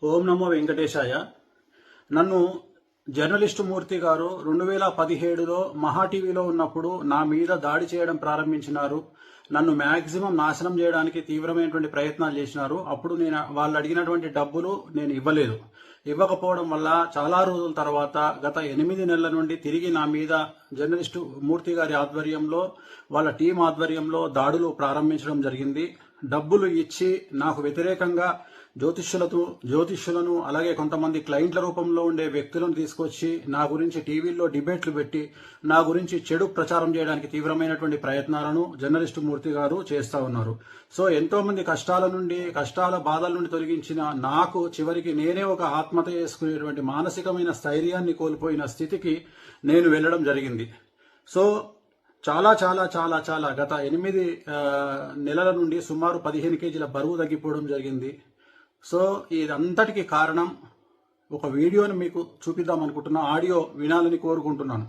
ఓం నమో వెంకటేశాయ. నన్ను జర్నలిస్టు మూర్తి గారు 2017లో మహా టీవీలో ఉన్నప్పుడు నా మీద దాడి చేయడం ప్రారంభించినారు. నన్ను మ్యాక్సిమం నాశనం చేయడానికి తీవ్రమైనటువంటి ప్రయత్నాలు చేసినారు. అప్పుడు నేను వాళ్ళు అడిగినటువంటి డబ్బులు నేను ఇవ్వలేదు. ఇవ్వకపోవడం వల్ల చాలా రోజుల తర్వాత గత 8 నెలల నుండి తిరిగి నా మీద జర్నలిస్టు మూర్తి గారి ఆధ్వర్యంలో వాళ్ళ టీం ఆధ్వర్యంలో దాడులు ప్రారంభించడం జరిగింది. డబ్బులు ఇచ్చి నాకు వ్యతిరేకంగా జ్యోతిష్యులను అలాగే కొంతమంది క్లయింట్ల రూపంలో ఉండే వ్యక్తులను తీసుకొచ్చి నా గురించి టీవీల్లో డిబేట్లు పెట్టి నా గురించి చెడు ప్రచారం చేయడానికి తీవ్రమైనటువంటి ప్రయత్నాలను జర్నలిస్టు మూర్తి గారు చేస్తా ఉన్నారు. సో ఎంతో మంది కష్టాల బాధల నుండి తొలగించిన నాకు చివరికి నేనే ఒక ఆత్మహత్య చేసుకునేటువంటి మానసికమైన స్థైర్యాన్ని కోల్పోయిన స్థితికి నేను వెళ్ళడం జరిగింది. సో చాలా చాలా చాలా చాలా గత 8 నెలల నుండి సుమారు 15 కేజీల బరువు తగ్గిపోవడం జరిగింది. సో ఇదంతటికి కారణం ఒక వీడియోని మీకు చూపిద్దాం అనుకుంటున్నా. ఆడియో వినాలని కోరుకుంటున్నాను.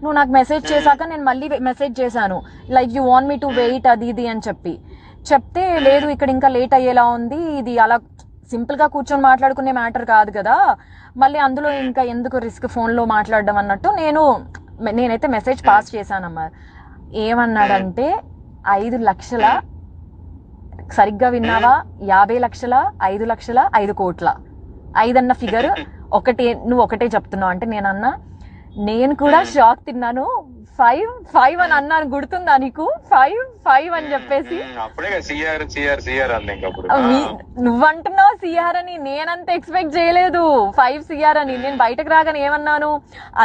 నువ్వు నాకు మెసేజ్ చేశాక నేను మళ్ళీ మెసేజ్ చేశాను, like you want me to wait అది ఇది అని చెప్తే లేదు ఇక్కడ ఇంకా లేట్ అయ్యేలా ఉంది, ఇది అలా సింపుల్ గా కూర్చొని మాట్లాడుకునే మ్యాటర్ కాదు కదా, మళ్ళీ అందులో ఇంకా ఎందుకు రిస్క్ ఫోన్లో మాట్లాడడం అన్నట్టు నేనైతే మెసేజ్ పాస్ చేశానమ్మా. ఏమన్నాడంటే 5 లక్షల, సరిగ్గా విన్నావా, 50 లక్షల, 5 లక్షల, 5 కోట్ల, 5 అన్న ఫిగర్ నువ్వు ఒకటే చెప్తున్నావు అంటే నేనన్నా, నేను కూడా షాక్ తిన్నాను. 5 అని అన్నాను, గుర్తుందా నీకు? 5 అని చెప్పేసి నువ్వంటున్నావు సిఆర్ అని, నేనంత ఎక్స్పెక్ట్ చేయలేదు 5 సిఆర్ అని. నేను బయటకు రాగానే ఏమన్నాను,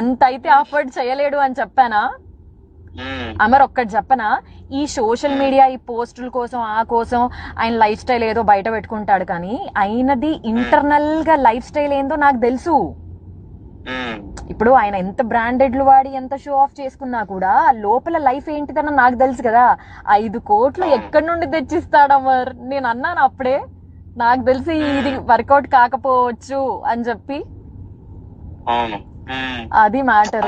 అంత అయితే అఫోర్డ్ చేయలేడు అని చెప్పానా? అమర్ ఒక్కటి చెప్పనా, ఈ సోషల్ మీడియా ఈ పోస్టుల కోసం ఆ కోసం ఆయన లైఫ్ స్టైల్ ఏదో బయట పెట్టుకుంటాడు, కానీ ఆయనది ఇంటర్నల్ గా లైఫ్ స్టైల్ ఏందో నాకు తెలుసు. ఇప్పుడు ఆయన ఎంత బ్రాండెడ్లు వాడి ఎంత షో ఆఫ్ చేసుకున్నా కూడా లోపల లైఫ్ ఏంటిదన్న నాకు తెలుసు కదా. 5 కోట్లు ఎక్కడి నుండి తెచ్చిస్తాడు అమర్? నేను అన్నాను అప్పుడే, నాకు తెలిసి ఇది వర్కౌట్ కాకపోవచ్చు అని చెప్పి. అది మ్యాటర్.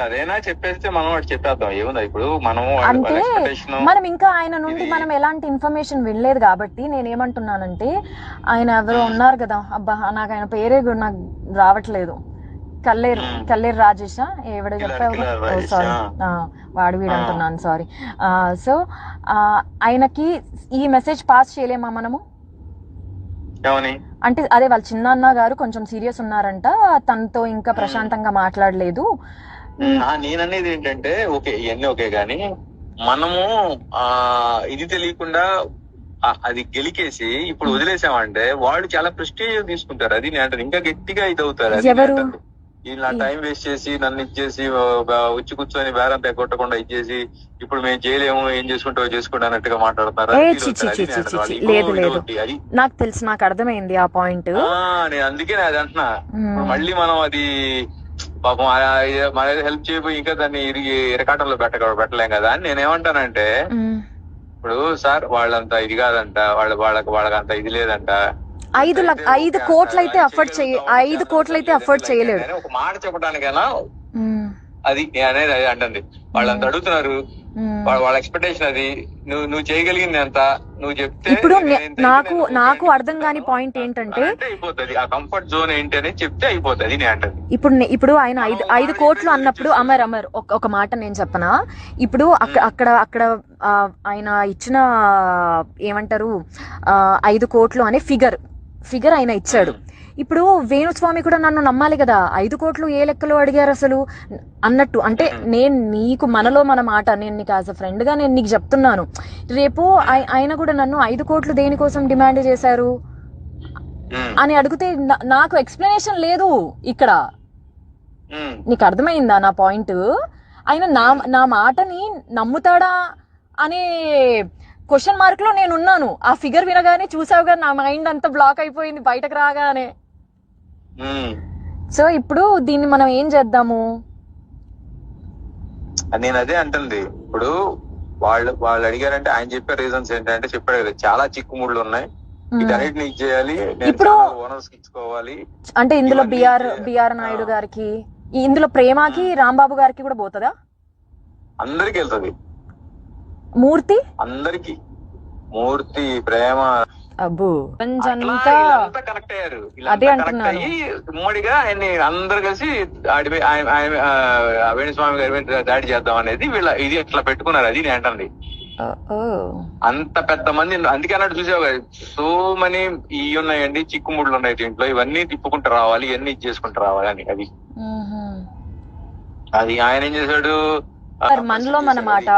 అదేనా చెప్పేస్తే మనం చెప్పేద్దాం, ఏముంది ఇప్పుడు అంటే మనం ఇంకా ఆయన నుండి మనం ఎలాంటి ఇన్ఫర్మేషన్ వినలేదు కాబట్టి నేనేమంటున్నానంటే, ఆయన ఎవరో ఉన్నారు కదా, అబ్బా నాకు ఆయన పేరే నాకు రావట్లేదు, కల్లేరు రాజేష్ ఎవడో చెప్పావు, సారీ వాడు వీడు అంటున్నాను, సారీ. సో ఆయనకి ఈ మెసేజ్ పాస్ చేయలేమా మనము? అంటే అదే వాళ్ళ చిన్నాన్న గారు కొంచెం సీరియస్ ఉన్నారంట, తనతో ఇంకా ప్రశాంతంగా మాట్లాడలేదు. నేననేది ఏంటంటే, ఓకే ఇవన్నీ ఓకే గానీ మనము ఇది తెలియకుండా అది గెలికేసి ఇప్పుడు వదిలేసామంటే వాళ్ళు చాలా ప్రెస్టీజ్ తీసుకుంటారు. అది నేను ఇంకా గట్టిగా ఇది అవుతారు. ఎవరు ఇలా టైం వేస్ట్ చేసి నన్ను ఇచ్చేసి వచ్చి కూర్చొని బేరంతా కొట్టకుండా ఇచ్చేసి ఇప్పుడు మేము చేయలేము, ఏం చేసుకుంటావో చేసుకోండి అన్నట్టుగా మాట్లాడతారు. లేదు లేదు, నాకు తెలుసు, నాకు అర్థమైంది ఆ పాయింట్. నేను అందుకే అది అంటున్నా, మళ్ళీ మనం అది పాపం మన హెల్ప్ చేయబోయి ఇంకా దాన్ని ఇరకాటంలో పెట్టలేం కదా అని నేనేమంటానంటే, ఇప్పుడు సార్ వాళ్ళంతా ఇది కాదంట, వాళ్ళకంత ఇది లేదంట, 5 కోట్లు అయితే అఫోర్డ్ 5 కోట్లు అయితే అఫోర్డ్ చేయలేడు. ఒక మాట చెప్పడానికైనా అది అనేది అది అంటుంది. వాళ్ళంతా అడుగుతున్నారు, వాళ్ళ ఎక్స్పెక్టేషన్ అది, నువ్వు చేయగలిగింది ఎంత నువ్వు చెప్తే. ఇప్పుడు నాకు అర్థం కాని పాయింట్ ఏంటంటే, అయిపోతుంది ఆ కంఫర్ట్ జోన్ ఏంటి అని చెప్తే అయిపోతుంది నేను అంటది. ఇప్పుడు ఆయన 5 కోట్లు అన్నప్పుడు అమర్ ఒక మాట నేను చెప్పనా, ఇప్పుడు అక్కడ ఆయన ఇచ్చిన ఏమంటారు 5 కోట్లు అనే ఫిగర్ ఆయన ఇచ్చాడు. ఇప్పుడు వేణుస్వామి కూడా నన్ను నమ్మాలి కదా, 5 కోట్లు ఏ లెక్కలో అడిగారు అసలు అన్నట్టు. అంటే నేను నీకు మనలో మన మాట, నేను నీకు యాజ్ అ ఫ్రెండ్ గా నేను నీకు చెప్తున్నాను, రేపు ఆయన కూడా నన్ను 5 కోట్లు దేనికోసం డిమాండ్ చేశారు అని అడిగితే నాకు ఎక్స్ప్లెనేషన్ లేదు ఇక్కడ. నీకు అర్థమైందా నా పాయింట్? ఆయన నా మాటని నమ్ముతాడా అనే క్వశ్చన్ మార్క్ లో నేను ఉన్నాను. ఆ ఫిగర్ వినగానే చూసావుగా నా మైండ్ అంతా బ్లాక్ అయిపోయింది బయటకు రాగానే. సో ఇప్పుడు దీన్ని మనం ఏం చేద్దాము? నేను అదే అంటుంది. ఇప్పుడు వాళ్ళు అడిగారంటే ఆయన చెప్పే రీజన్స్ ఏంటంటే చెప్పాడు కదా, చాలా చిక్కుముళ్ళు ఉన్నాయి, వీటన్నిటిని చేయాలి, ఇప్పుడు ఓనర్స్ ఇచ్చుకోవాలి. అంటే ఇందులో బిఆర్ నాయుడు గారికి, ఇందులో ప్రేమకి రాంబాబు గారికి కూడా పోతుందా? అందరికి వెళ్తుంది. మూర్తి అందరికి, మూర్తి, ప్రేమ, అబ్బో అట్లా వీళ్ళంతా కనెక్ట్ అయ్యారు. అదే వీళ్ళంతా కనెక్ట్ అంటున్నాను. అయ్యి ఉమ్మడిగా ఆయన్ని అందరు కలిసి వేణుస్వామి గారి మీద దాడి చేద్దాం అనేది వీళ్ళ ఇది అట్లా పెట్టుకున్నారు. అది నేను అంటుంది. అంత పెద్ద మంది అందుకే అన్నట్టు చూసావు సో మనీ ఇవి ఉన్నాయండి, చిక్కుముళ్ళు ఉన్నాయి దీంట్లో, ఇవన్నీ తిప్పుకుంటూ రావాలి, ఇవన్నీ చేసుకుంటూ రావాలి అని. అది అది ఆయన ఏం చేశాడు, మనలో మన మాట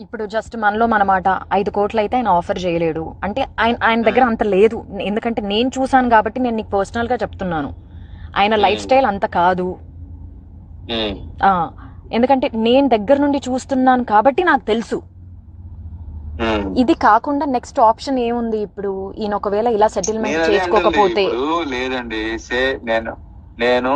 ఇప్పుడు జస్ట్ మనలో మన మాట 5 కోట్లు అయితే ఆయన ఆఫర్ చేయలేడు అంటే ఆయన దగ్గర అంత లేదు. ఎందుకంటే నేను చూసాను కాబట్టి నేను నీకు పర్సనల్ గా చెప్తున్నాను. ఆయన లైఫ్ స్టైల్ అంత కాదు. ఎందుకంటే నేను దగ్గర నుండి చూస్తున్నాను కాబట్టి నాకు తెలుసు. ఇది కాకుండా నెక్స్ట్ ఆప్షన్ ఏముంది ఇప్పుడు? ఈయన ఒకవేళ ఇలా సెటిల్మెంట్ చేసుకోకపోతే లేదండి నేను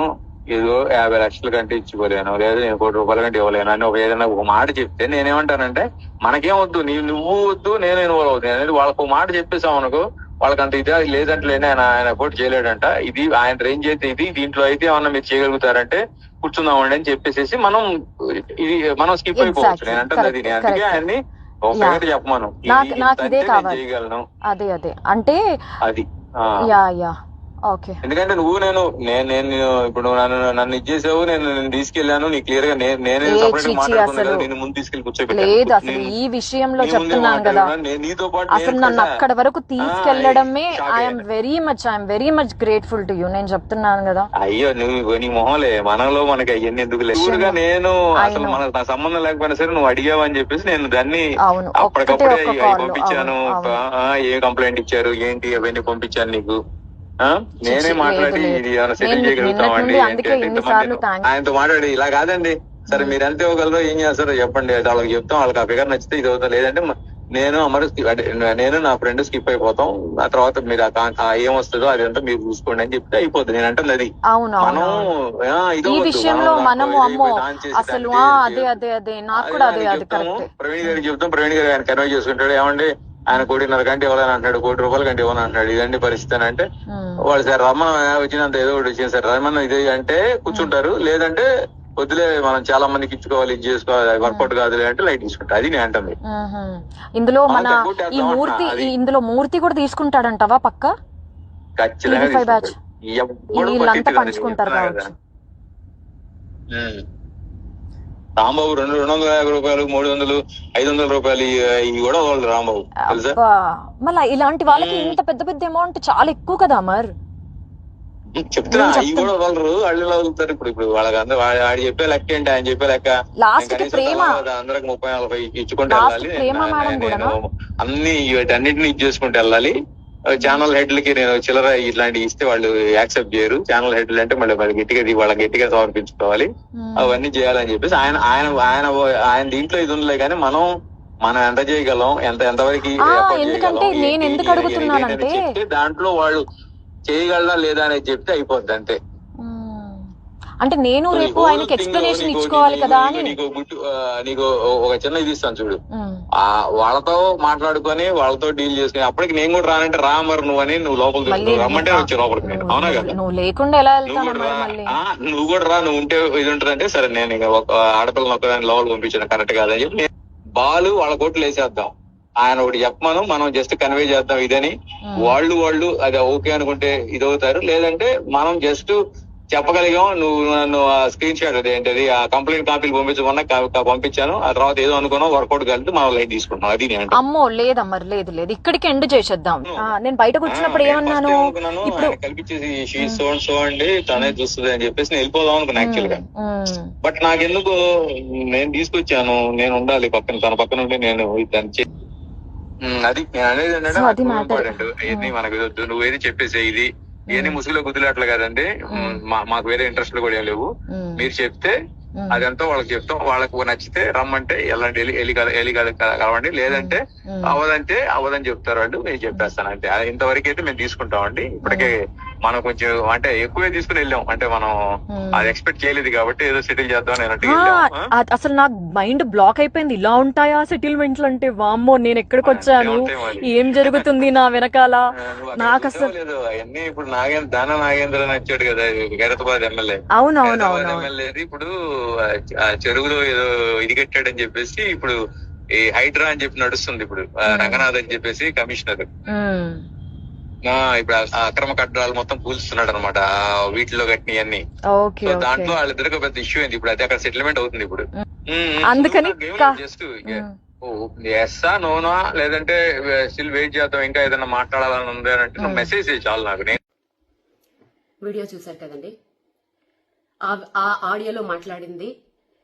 ఏదో 50 లక్షల కంటే ఇచ్చిపోలేను, లేదా నేను 1 కోటి రూపాయల కంటే ఇవ్వలేను అని ఏదైనా ఒక మాట చెప్తే నేనేమంటానంటే మనకేం వద్దు, నువ్వు వద్దు, నేను ఇన్వాల్వ్ అవుతాను అనేది వాళ్ళకు ఒక మాట చెప్పేసాం అనుకో, వాళ్ళకంత ఇదే లేదంటే ఆయన పోటీ చేయలేడంట, ఇది ఆయన రేంజ్ అయితే ఇది, దీంట్లో అయితే ఏమన్నా మీరు చేయగలుగుతారంటే కూర్చుందామండి అని చెప్పేసి మనం స్కిప్ అయిపోవచ్చు. నేను అంటే అది అందుకే ఆయన్ని ఒకటి చెప్పమను, నాకు ఇదే కావాలి చేయగలను. అదే అంటే అది యా ఓకే. ఎందుకంటే నేను ఇప్పుడు నన్ను ఇచ్చేసావు, నేను తీసుకెళ్లాను, నీ క్లియర్ గా నేను ముందు తీసుకెళ్లి కూర్చోబెట్టాను. లేదు అసలు ఈ విషయంలో చెప్తున్నాను కదా, నీతో పాటు అసలు నన్ను అక్కడ వరకు తీసుకెళ్లడమే I'm very much grateful to you. నేను చెప్తున్నాను కదా. అయ్యో నువ్వు నీ మొహంలే, మనలో మనకి అవన్నీ ఎందుకు లేదు. నేను అసలు మనకు నా సంబంధం లేకపోయినా సరే నువ్వు అడిగావు అని చెప్పేసి నేను దాన్ని అప్పటికప్పుడే పంపించాను. ఏ కంప్లైంట్ ఇచ్చారు ఏంటి అవన్నీ పంపించాను నీకు. నేనే మాట్లాడి ఇది ఏమైనా సెటిల్ చేయగలుగుతామండి ఆయనతో మాట్లాడి, ఇలా కాదండి సరే మీరు ఎంత ఇవ్వగలరో ఏం చేస్తారో చెప్పండి, వాళ్ళకి చెప్తాం, వాళ్ళకి ఆ ఫిగర్ నచ్చితే ఇది అవుతాం, లేదంటే నేను నా ఫ్రెండ్ స్కిప్ అయిపోతాం, ఆ తర్వాత మీరు ఏం వస్తుందో అదంతా మీరు చూసుకోండి అని చెప్తే అయిపోతుంది. నేను అంటుంది అది మనం ఈ విషయంలో మనము అమ్మో అసలు అదే నాకు కూడా ప్రవీణ్ గారికి చెప్తాం, ప్రవీణ్ గారు ఆయన కన్వే చేసుకుంటాడు, ఏమండి ఆయన 1.5 కోటి కంటే ఇవ్వాలని అంటాడు, 1 కోటి రూపాయల కంటే ఇవ్వని అంటాడు, ఇదండి పరిస్థితి అని అంటే వాళ్ళు సార్ రమ్మను వచ్చినంత ఏదో ఒకటి వచ్చింది సార్ రమ్మను ఇది అంటే కూర్చుంటారు, లేదంటే వద్దులే మనం చాలా మందికి ఇచ్చుకోవాలి, ఇది చేసుకోవాలి, వర్కౌట్ కాదులే అంటే లైట్ తీసుకుంటా. అది నేను అంటుంది. ఇందులో ఇందులో మూర్తి కూడా తీసుకుంటాడంటవా పక్క? ఖచ్చితంగా వీళ్ళంతా పంచుకుంటారు కావచ్చు. రాంబాబు 250 రూపాయలు 300 500 రూపాయలు ఇవి కూడా వాళ్ళు రాంబాబు తెలుసా. మళ్ళీ ఇలాంటి వాళ్ళకి ఇంత పెద్ద అమౌంట్ చాలా ఎక్కువ కదా అమర్. చెప్తున్నా అవి కూడా వాళ్ళు వదులుతారు. ఇప్పుడు వాళ్ళకి అందరూ వాడు చెప్పే లెక్క ఏంటి, ఆయన చెప్పే లెక్క అందరికి 30-40 ఇచ్చుకుంటూ వెళ్ళాలి, అన్ని వీటన్నిటిని ఇచ్చేసుకుంటూ వెళ్ళాలి. ఛానల్ హెడ్లకి నేను చిల్లర ఇట్లాంటివి ఇస్తే వాళ్ళు యాక్సెప్ట్ చేయరు. ఛానల్ హెడ్లు అంటే మళ్ళీ వాళ్ళకి గట్టిగా సమర్పించుకోవాలి, అవన్నీ చేయాలని చెప్పేసి ఆయన దీంట్లో ఇది ఉండలే. కానీ మనం ఎంత చేయగలం, ఎంతవరకు చెప్తే దాంట్లో వాళ్ళు చేయగలరా లేదా అనేది చెప్తే అయిపోద్ది అంతే. అంటే నేను రేపు ఆయనకి ఎక్స్ప్లెనేషన్ ఇచ్చుకోవాలి కదా అని. నీకు ఒక చిన్న ఇది ఇస్తాను చూడు, వాళ్ళతో మాట్లాడుకొని వాళ్ళతో డీల్ చేసుకుని అప్పటికి నేను కూడా రానంటే రామరు నువ్వు అని నువ్వు లోపలికి రమ్మంటే వచ్చి లోపలికి నేను అవునా కదా. నువ్వు లేకుండా ఎలా నువ్వు కూడా రా, నువ్వు ఉంటే ఇది ఉంటుందంటే సరే నేను ఇక ఒక ఆడపిల్లని ఒక్కదాన్ని లోపలికి పంపించాను కరెక్ట్ కాదని చెప్పి బాలు వాళ్ళ కోట్లు వేసేద్దాం, ఆయన ఒకటి చెప్పమను, మనం జస్ట్ కన్వే చేద్దాం ఇదని. వాళ్ళు అది ఓకే అనుకుంటే ఇది అవుతారు, లేదంటే మనం జస్ట్ చెప్పగలిగాం నువ్వు స్క్రీన్ షాట్ అదేంటది ఆ కంప్లైంట్ కాపీలు పంపించమన్నా పంపించాను, ఆ తర్వాత ఏదో అనుకున్నాం వర్కౌట్ కలిపి మనం లైట్ తీసుకుంటున్నాం. అది నేను అమ్మో లేదమ్మా లేదు ఇక్కడికి ఎండ్ చేసేద్దాం. నేను బయటకు వచ్చినప్పుడు ఏమన్నాను కల్పించేసి సో అండి తనే చూస్తుంది అని చెప్పేసి నేను వెళ్ళిపోదాం అనుకున్నా యాక్చువల్ గా. బట్ నాకెందుకు నేను తీసుకొచ్చాను, నేను ఉండాలి పక్కన, తన పక్కన ఉండి నేను దాన్ని అది నేను అనేది ఏంటంటే ఇంపార్టెంట్. మనకు నువ్వేది చెప్పేసే ఇది ఏది ముసుగులో గుద్దులాట్లు కదండి, మాకు వేరే ఇంట్రెస్ట్లు కూడా ఏం లేవు. మీరు చెప్తే అదంతా వాళ్ళకి చెప్తాం, వాళ్ళకు నచ్చితే రమ్మంటే ఎల్లండి కలవండి, లేదంటే అవదంటే అవదని చెప్తారు వాళ్ళు, నేను చెప్పేస్తాను అంతే. ఇంతవరకు అయితే మేము తీసుకుంటామండి. ఇప్పటికే మనం కొంచెం అంటే ఎక్కువే తీసుకుని వెళ్ళాం, అంటే మనం అది ఎక్స్పెక్ట్ చేయలేదు కాబట్టి ఏదో సెటిల్ చేద్దాం అన్నట్టు. అసలు నాకు మైండ్ బ్లాక్ అయిపోయింది, ఇలా ఉంటాయా సెటిల్మెంట్లు అంటే. వామ్మో నేను ఎక్కడికి వచ్చాను, ఏం జరుగుతుంది నా వెనకాల. నాకు అసలు అవన్నీ ఇప్పుడు నాగేంద్ర వచ్చాడు కదా ఖైరతాబాద్ ఎమ్మెల్యే. అవునవును ఎమ్మెల్యే ఇప్పుడు చెరువులో ఏదో ఇది కట్టాడని చెప్పేసి ఇప్పుడు ఈ హైడ్రా అని చెప్పి నడుస్తుంది. ఇప్పుడు రంగనాథ్ అని చెప్పేసి కమిషనర్ ఇప్పుడు ఆ అక్రమ కట్టడాలు మొత్తం కూల్స్తున్నాడు అనమాట వీటిలో కట్టినవన్నీ. ఓకే సో ఓకే దాంట్లో వాళ్ళిద్దరికి పెద్ద ఇష్యూ అయింది. ఇప్పుడు అది అక్కడ సెటిల్మెంట్ అవుతుంది ఇప్పుడు. అందుకని జస్ట్ ఎస్సా నోనా లేదంటే స్టిల్ వెయిట్ చేద్దాం ఇంకా ఏదైనా మాట్లాడాలని ఉంది అని అంటే నువ్వు మెసేజ్ చేయి చాలు నాకు. నేను వీడియో చూశారు కదండి. ఆ ఆడియోలో మాట్లాడింది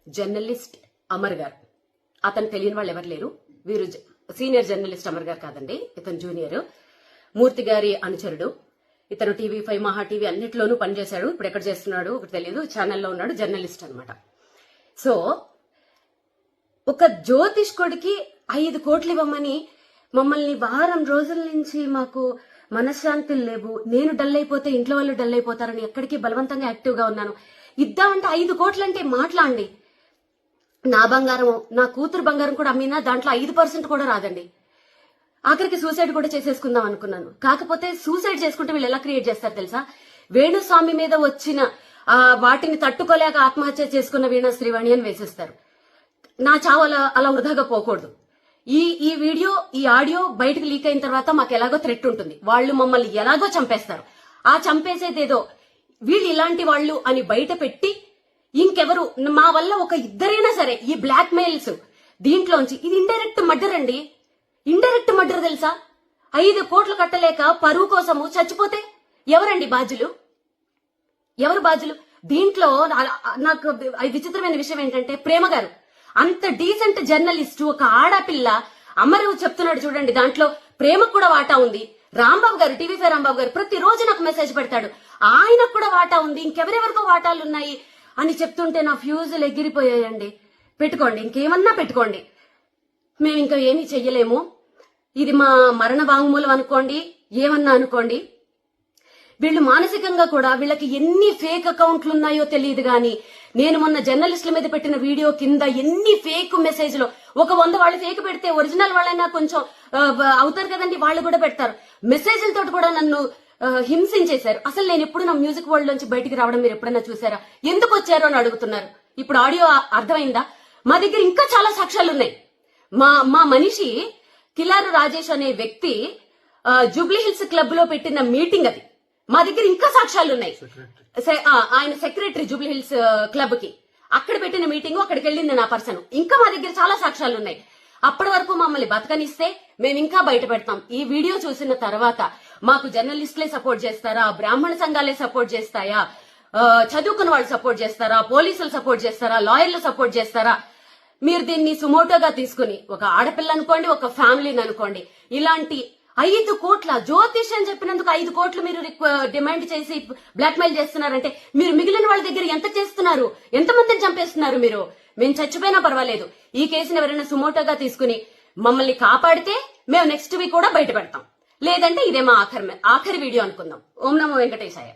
జర్నలిస్ట్ అమర్ గారు. అతను తెలియని వాళ్ళు ఎవరు లేరు. వీరు సీనియర్ జర్నలిస్ట్ అమర్ గారు కాదండి, ఇతను జూనియర్, మూర్తి గారి అనుచరుడు. ఇతను TV5 మహా టీవీ అన్నిట్లోనూ పనిచేశాడు. ఇప్పుడు ఎక్కడ చేస్తున్నాడు ఒకటి తెలియదు, ఛానల్లో ఉన్నాడు, జర్నలిస్ట్ అనమాట. సో ఒక జ్యోతిష్కుడికి 5 కోట్లు ఇవ్వమని మమ్మల్ని వారం రోజుల నుంచి మాకు మనశ్శాంతులు లేవు, నేను డల్ అయిపోతే ఇంట్లో వాళ్ళు డల్ అయిపోతారని ఎక్కడికి బలవంతంగా యాక్టివ్ గా ఉన్నాను. ఇద్దామంటే 5 కోట్లు అంటే మాట్లాడండి. నా బంగారం, నా కూతురు బంగారం కూడా అమ్మినా దాంట్లో 5% కూడా రాదండి. ఆఖరికి సూసైడ్ కూడా చేసేసుకుందాం అనుకున్నాను. కాకపోతే సూసైడ్ చేసుకుంటే వీళ్ళు ఎలా క్రియేట్ చేస్తారు తెలుసా? వేణుస్వామి మీద వచ్చిన వాటిని తట్టుకోలేక ఆత్మహత్య చేసుకున్న వీణా శ్రీవాణి అని వేసేస్తారు. నా చావు అలా వృధాగా పోకూడదు. ఈ వీడియో, ఈ ఆడియో బయటకు లీక్ అయిన తర్వాత మాకు ఎలాగో థ్రెట్ ఉంటుంది. వాళ్ళు మమ్మల్ని ఎలాగో చంపేస్తారు. ఆ చంపేసేదేదో వీళ్ళు ఇలాంటి వాళ్ళు అని బయట పెట్టి ఇంకెవరు మా వల్ల ఒక ఇద్దరైనా సరే ఈ బ్లాక్ మెయిల్స్ దీంట్లోంచి, ఇది ఇండైరెక్ట్ మర్డర్ అండి. ఇండైరెక్ట్ మర్డర్ తెలుసా? 5 కోట్లు కట్టలేక పరువు కోసము చచ్చిపోతే ఎవరండి బాధ్యులు? ఎవరు బాధ్యులు? దీంట్లో నాకు విచిత్రమైన విషయం ఏంటంటే, ప్రేమ గారు అంత డీసెంట్ జర్నలిస్ట్, ఒక ఆడపిల్ల అమరు చెప్తున్నాడు చూడండి, దాంట్లో ప్రేమకు కూడా వాటా ఉంది. రాంబాబు గారు, TV5 రాంబాబు గారు ప్రతిరోజు నాకు మెసేజ్ పెడతాడు, ఆయనకు కూడా వాటా ఉంది, ఇంకెవరెవరికో వాటాలు ఉన్నాయి అని చెప్తుంటే నా ఫ్యూజులు ఎగిరిపోయాయండి. పెట్టుకోండి, ఇంకేమన్నా పెట్టుకోండి, మేము ఇంకా ఏమీ చెయ్యలేము. ఇది మా మరణ వాంగ్మూలం అనుకోండి, ఏమన్నా అనుకోండి. వీళ్ళు మానసికంగా కూడా, వీళ్ళకి ఎన్ని ఫేక్ అకౌంట్లు ఉన్నాయో తెలియదు గాని, నేను మొన్న జర్నలిస్టుల మీద పెట్టిన వీడియో కింద ఎన్ని ఫేక్ మెసేజ్లు, ఒక 100 వాళ్ళు ఫేక్ పెడితే ఒరిజినల్ వాళ్ళైనా కొంచెం అవుతారు కదండి, వాళ్ళు కూడా పెడతారు. మెసేజ్లతో కూడా నన్ను హింసించేశారు. అసలు నేను ఎప్పుడు నా మ్యూజిక్ వరల్డ్ నుంచి బయటికి రావడం మీరు ఎప్పుడైనా చూసారా? ఎందుకు వచ్చారో అని అడుగుతున్నారు. ఇప్పుడు ఆడియో అర్థమైందా? మా దగ్గర ఇంకా చాలా సాక్ష్యాలు ఉన్నాయి. మా మనిషి కిలారు రాజేష్ అనే వ్యక్తి జూబ్లీ హిల్స్ క్లబ్ లో పెట్టిన మీటింగ్ అది. మా దగ్గర ఇంకా సాక్ష్యాలు ఉన్నాయి. ఆయన సెక్రటరీ జూబ్లీ హిల్స్ క్లబ్ కి, అక్కడ పెట్టిన మీటింగ్, అక్కడికి వెళ్ళింది నా పర్సన్. ఇంకా మా దగ్గర చాలా సాక్ష్యాలు ఉన్నాయి. అప్పటి వరకు మమ్మల్ని బతకనిస్తే మేము ఇంకా బయట పెడతాం. ఈ వీడియో చూసిన తర్వాత మాకు జర్నలిస్టులే సపోర్ట్ చేస్తారా, బ్రాహ్మణ సంఘాలే సపోర్ట్ చేస్తాయా, చదువుకున్న వాళ్ళు సపోర్ట్ చేస్తారా, పోలీసులు సపోర్ట్ చేస్తారా, లాయర్లు సపోర్ట్ చేస్తారా? మీరు దీన్ని సుమోటోగా తీసుకుని, ఒక ఆడపిల్ల అనుకోండి, ఒక ఫ్యామిలీని అనుకోండి, ఇలాంటి 5 కోట్ల జ్యోతిష్ అని చెప్పినందుకు 5 కోట్లు మీరు డిమాండ్ చేసి బ్లాక్ మెయిల్ చేస్తున్నారంటే, మీరు మిగిలిన వాళ్ళ దగ్గర ఎంత చేస్తున్నారు? ఎంతమందిని చంపేస్తున్నారు మీరు? మేము చచ్చిపోయినా పర్వాలేదు, ఈ కేసుని ఎవరైనా సుమోటోగా తీసుకుని మమ్మల్ని కాపాడితే మేము నెక్స్ట్ వీక్ కూడా బయట పెడతాం. లేదంటే ఇదే మా ఆఖరి వీడియో అనుకుందాం. ఓం నమో వెంకటేశాయ.